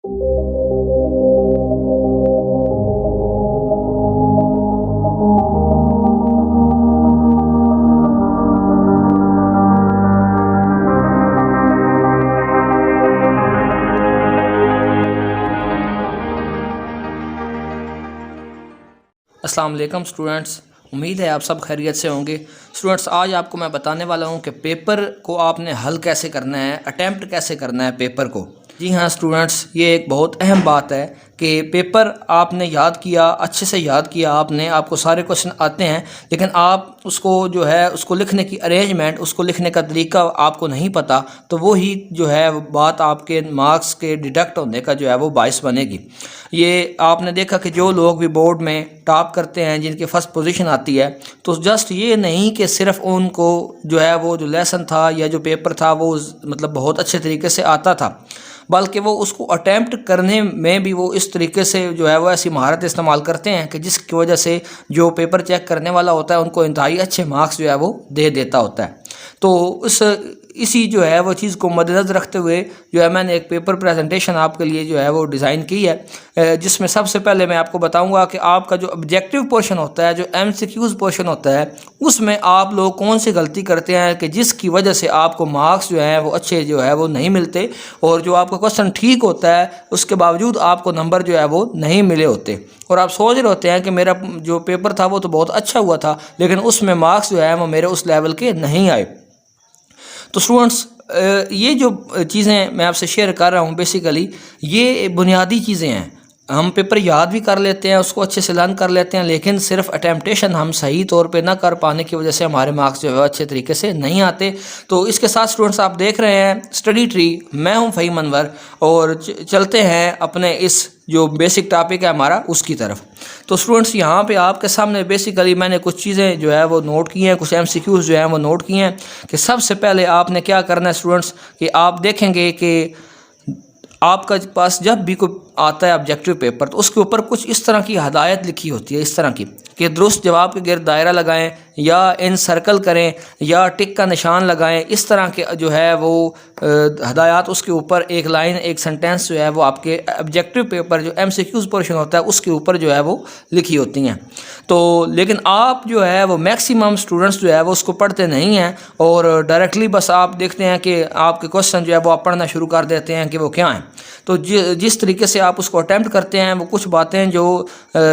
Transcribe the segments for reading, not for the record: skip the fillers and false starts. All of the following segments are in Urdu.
السلام علیکم اسٹوڈنٹس، امید ہے آپ سب خیریت سے ہوں گے۔ اسٹوڈنٹس، آج آپ کو میں بتانے والا ہوں کہ پیپر کو آپ نے حل کیسے کرنا ہے، اٹیمپٹ کیسے کرنا ہے پیپر کو۔ جی ہاں اسٹوڈنٹس، یہ ایک بہت اہم بات ہے کہ پیپر آپ نے یاد کیا، اچھے سے یاد کیا آپ کو سارے کوشچن آتے ہیں، لیکن آپ اس کو جو ہے اس کو لکھنے کی ارینجمنٹ، اس کو لکھنے کا طریقہ آپ کو نہیں پتہ، تو وہی جو ہے بات آپ کے مارکس کے ڈیڈکٹ ہونے کا جو ہے وہ باعث بنے گی۔ یہ آپ نے دیکھا کہ جو لوگ بھی بورڈ میں ٹاپ کرتے ہیں، جن کی فرسٹ پوزیشن آتی ہے، تو جسٹ یہ نہیں کہ صرف ان کو جو ہے وہ جو لیسن تھا یا جو پیپر تھا وہ مطلب بہت اچھے طریقے سے آتا تھا، بلکہ وہ اس کو اٹیمپٹ کرنے میں بھی وہ اس طریقے سے جو ہے وہ ایسی مہارت استعمال کرتے ہیں کہ جس کی وجہ سے جو پیپر چیک کرنے والا ہوتا ہے ان کو انتہائی اچھے مارکس جو ہے وہ دے دیتا ہوتا ہے۔ تو اسی جو ہے وہ چیز کو مد نظر رکھتے ہوئے جو ہے میں نے ایک پیپر پریزنٹیشن آپ کے لیے جو ہے وہ ڈیزائن کی ہے، جس میں سب سے پہلے میں آپ کو بتاؤں گا کہ آپ کا جو آبجیکٹیو پورشن ہوتا ہے، جو ایم سی کیوز پورشن ہوتا ہے، اس میں آپ لوگ کون سی غلطی کرتے ہیں کہ جس کی وجہ سے آپ کو مارکس جو ہیں وہ اچھے جو ہے وہ نہیں ملتے، اور جو آپ کا کوسچن ٹھیک ہوتا ہے اس کے باوجود آپ کو نمبر جو ہے وہ نہیں ملے ہوتے، اور آپ سوچ رہے ہوتے ہیں کہ میرا جو پیپر تھا وہ تو بہت اچھا ہوا تھا، لیکن اس میں مارکس جو ہے وہ میرے اس لیول کے نہیں آئے۔ تو اسٹوڈنٹس، یہ جو چیزیں میں آپ سے شیئر کر رہا ہوں بیسیکلی یہ بنیادی چیزیں ہیں۔ ہم پیپر یاد بھی کر لیتے ہیں، اس کو اچھے سے لرن کر لیتے ہیں، لیکن صرف اٹیمپٹیشن ہم صحیح طور پہ نہ کر پانے کی وجہ سے ہمارے مارکس جو ہے اچھے طریقے سے نہیں آتے۔ تو اس کے ساتھ اسٹوڈنٹس آپ دیکھ رہے ہیں اسٹڈی ٹری، میں ہوں فہیم انور، اور چلتے ہیں اپنے اس جو بیسک ٹاپک ہے ہمارا اس کی طرف۔ تو اسٹوڈنٹس، یہاں پہ آپ کے سامنے بیسیکلی میں نے کچھ چیزیں جو ہے وہ نوٹ کی ہیں، کچھ ایم سی کیوز جو ہیں وہ نوٹ کی ہیں کہ سب سے پہلے آپ نے کیا کرنا ہے اسٹوڈنٹس، کہ آپ دیکھیں گے کہ آپ کا پاس جب بھی کوئی آتا ہے آبجیکٹیو پیپر تو اس کے اوپر کچھ اس طرح کی ہدایت لکھی ہوتی ہے، اس طرح کی کہ درست جواب کے گرد دائرہ لگائیں، یا ان سرکل کریں، یا ٹک کا نشان لگائیں۔ اس طرح کے جو ہے وہ ہدایات اس کے اوپر ایک لائن، ایک سنٹینس جو ہے وہ آپ کے آبجیکٹیو پیپر جو ایم سی کیوز پورشن ہوتا ہے اس کے اوپر جو ہے وہ لکھی ہوتی ہیں۔ تو لیکن آپ جو ہے وہ میکسیمم اسٹوڈنٹس جو ہے وہ اس کو پڑھتے نہیں ہیں، اور ڈائریکٹلی بس آپ دیکھتے ہیں کہ آپ کے کوسچن جو ہے وہ آپ پڑھنا شروع کر دیتے ہیں کہ وہ کیا ہیں۔ تو جس طریقے سے آپ اس کو اٹیمپٹ کرتے ہیں، وہ کچھ باتیں جو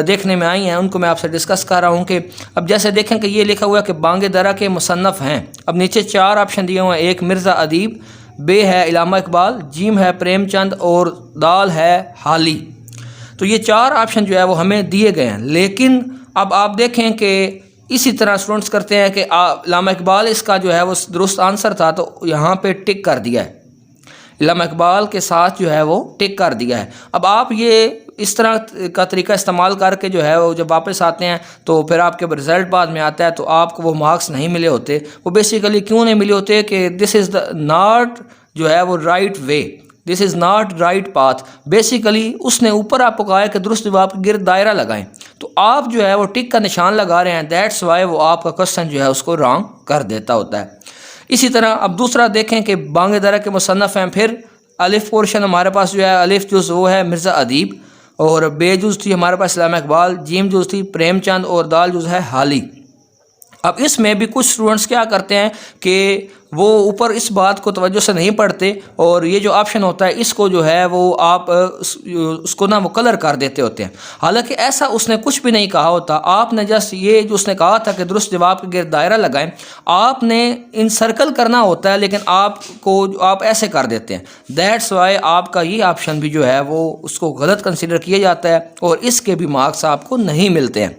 دیکھنے میں آئی ہیں ان کو میں آپ سے ڈسکس کر رہا ہوں۔ کہ اب جیسے دیکھیں کہ یہ لکھا ہوا ہے کہ بانگ درا کے مصنف ہیں، اب نیچے 4 آپشن دیے ہوئے ہیں، ایک مرزا ادیب، بے ہے علامہ اقبال، جیم ہے پریم چند، اور دال ہے حالی۔ تو یہ 4 آپشن جو ہے وہ ہمیں دیے گئے ہیں، لیکن اب آپ دیکھیں کہ اسی طرح اسٹوڈنٹس کرتے ہیں کہ علامہ اقبال اس کا جو ہے وہ درست آنسر تھا، تو یہاں پہ ٹک کر دیا ہے، علامہ اقبال کے ساتھ جو ہے وہ ٹک کر دیا ہے۔ اب آپ یہ اس طرح کا طریقہ استعمال کر کے جو ہے وہ جب واپس آتے ہیں تو پھر آپ کے رزلٹ بعد میں آتا ہے تو آپ کو وہ مارکس نہیں ملے ہوتے۔ وہ بیسیکلی کیوں نہیں ملے ہوتے کہ دس از ناٹ جو ہے وہ right way, this is not right path. Basically اس نے اوپر آپ کو کہا ہے کہ درست جواب کے گرد دائرہ لگائیں، تو آپ جو ہے وہ ٹک کا نشان لگا رہے ہیں، دیٹس وائی وہ آپ کا کوسچن جو ہے اس کو رانگ کر دیتا ہوتا ہے۔ اسی طرح اب دوسرا دیکھیں کہ بانگ درا کے مصنف ہیں، پھر الف پورشن ہمارے پاس جو ہے الف جز وہ ہے مرزا ادیب، اور بے جز تھی ہمارے پاس علامہ اقبال، جیم جز تھی پریم چند، اور دال جز ہے حالی۔ اب اس میں بھی کچھ اسٹوڈنٹس کیا کرتے ہیں کہ وہ اوپر اس بات کو توجہ سے نہیں پڑھتے، اور یہ جو آپشن ہوتا ہے اس کو جو ہے وہ آپ اس کو وہ کلر کر دیتے ہوتے ہیں، حالانکہ ایسا اس نے کچھ بھی نہیں کہا ہوتا۔ آپ نے جسٹ یہ جو اس نے کہا تھا کہ درست جواب کے گرد دائرہ لگائیں، آپ نے ان سرکل کرنا ہوتا ہے، لیکن آپ ایسے کر دیتے ہیں، دیٹس وائی آپ کا یہ آپشن بھی جو ہے وہ اس کو غلط کنسیڈر کیا جاتا ہے، اور اس کے بھی مارکس آپ کو نہیں ملتے ہیں۔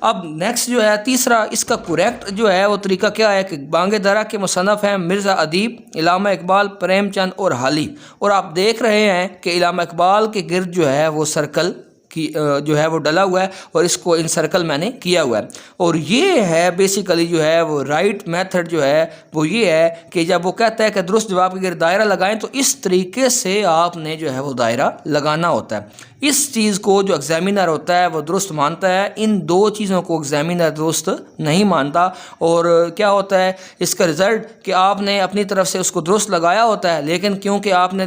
اب نیکسٹ جو ہے تیسرا، اس کا کریکٹ جو ہے وہ طریقہ کیا ہے کہ بانگ درا کے مصنف ہیں مرزا ادیب، علامہ اقبال، پریم چند اور حالی، اور آپ دیکھ رہے ہیں کہ علامہ اقبال کے گرد جو ہے وہ سرکل کی جو ہے وہ ڈلا ہوا ہے، اور اس کو ان سرکل میں نے کیا ہوا ہے۔ اور یہ ہے بیسیکلی جو ہے وہ رائٹ میتھڈ جو ہے وہ یہ ہے کہ جب وہ کہتا ہے کہ درست جواب کے گرد دائرہ لگائیں، تو اس طریقے سے آپ نے جو ہے وہ دائرہ لگانا ہوتا ہے۔ اس چیز کو جو ایگزامینر ہوتا ہے وہ درست مانتا ہے، ان 2 چیزوں کو ایگزامینر درست نہیں مانتا، اور کیا ہوتا ہے اس کا رزلٹ کہ آپ نے اپنی طرف سے اس کو درست لگایا ہوتا ہے، لیکن کیونکہ آپ نے